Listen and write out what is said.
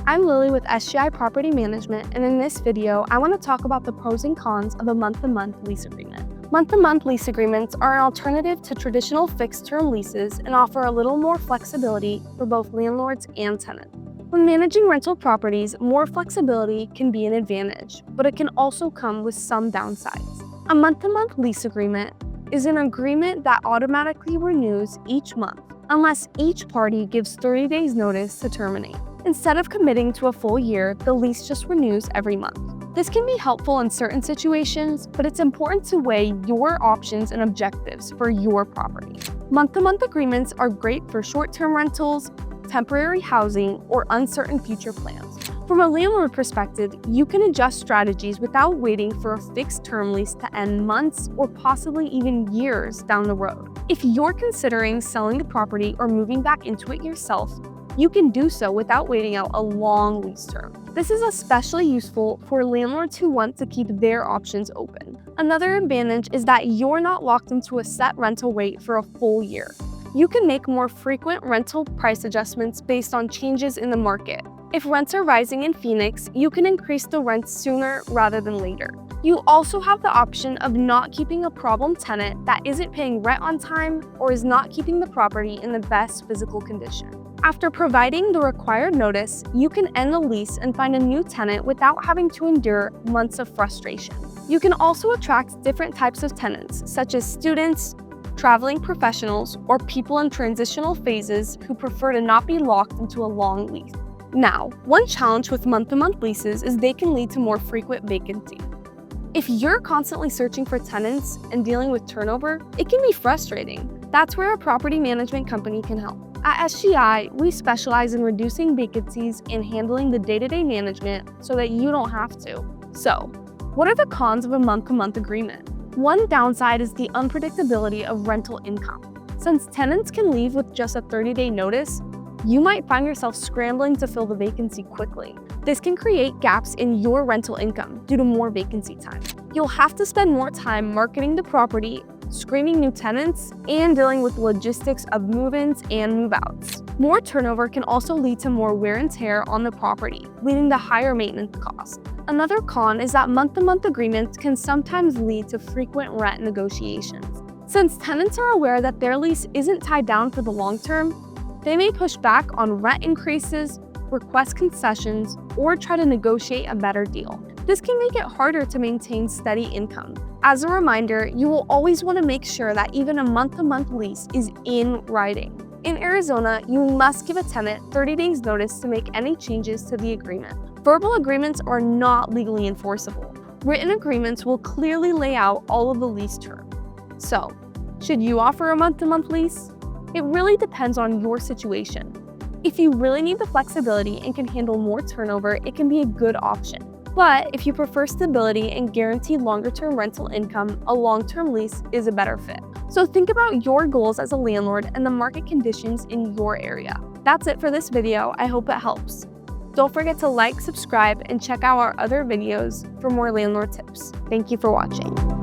I'm Lily with SGI Property Management, and in this video, I want to talk about the pros and cons of a month-to-month lease agreement. Month-to-month lease agreements are an alternative to traditional fixed-term leases and offer a little more flexibility for both landlords and tenants. When managing rental properties, more flexibility can be an advantage, but it can also come with some downsides. A month-to-month lease agreement is an agreement that automatically renews each month, unless each party gives 30 days notice to terminate. Instead of committing to a full year, the lease just renews every month. This can be helpful in certain situations, but it's important to weigh your options and objectives for your property. Month-to-month agreements are great for short-term rentals, temporary housing, or uncertain future plans. From a landlord perspective, you can adjust strategies without waiting for a fixed term lease to end months or possibly even years down the road. If you're considering selling the property or moving back into it yourself, you can do so without waiting out a long lease term. This is especially useful for landlords who want to keep their options open. Another advantage is that you're not locked into a set rental rate for a full year. You can make more frequent rental price adjustments based on changes in the market. If rents are rising in Phoenix, you can increase the rent sooner rather than later. You also have the option of not keeping a problem tenant that isn't paying rent on time or is not keeping the property in the best physical condition. After providing the required notice, you can end the lease and find a new tenant without having to endure months of frustration. You can also attract different types of tenants, such as students, traveling professionals, or people in transitional phases who prefer to not be locked into a long lease. Now, one challenge with month-to-month leases is they can lead to more frequent vacancy. If you're constantly searching for tenants and dealing with turnover, it can be frustrating. That's where a property management company can help. At SGI, we specialize in reducing vacancies and handling the day-to-day management so that you don't have to. So, what are the cons of a month-to-month agreement? One downside is the unpredictability of rental income. Since tenants can leave with just a 30-day notice, you might find yourself scrambling to fill the vacancy quickly. This can create gaps in your rental income due to more vacancy time. You'll have to spend more time marketing the property, screening new tenants, and dealing with logistics of move-ins and move-outs. More turnover can also lead to more wear and tear on the property, leading to higher maintenance costs. Another con is that month-to-month agreements can sometimes lead to frequent rent negotiations. Since tenants are aware that their lease isn't tied down for the long term, they may push back on rent increases, request concessions, or try to negotiate a better deal. This can make it harder to maintain steady income. As a reminder, you will always want to make sure that even a month-to-month lease is in writing. In Arizona, you must give a tenant 30 days notice to make any changes to the agreement. Verbal agreements are not legally enforceable. Written agreements will clearly lay out all of the lease terms. So, should you offer a month-to-month lease? It really depends on your situation. If you really need the flexibility and can handle more turnover, it can be a good option. But if you prefer stability and guaranteed longer-term rental income, a long-term lease is a better fit. So think about your goals as a landlord and the market conditions in your area. That's it for this video. I hope it helps. Don't forget to like, subscribe, and check out our other videos for more landlord tips. Thank you for watching.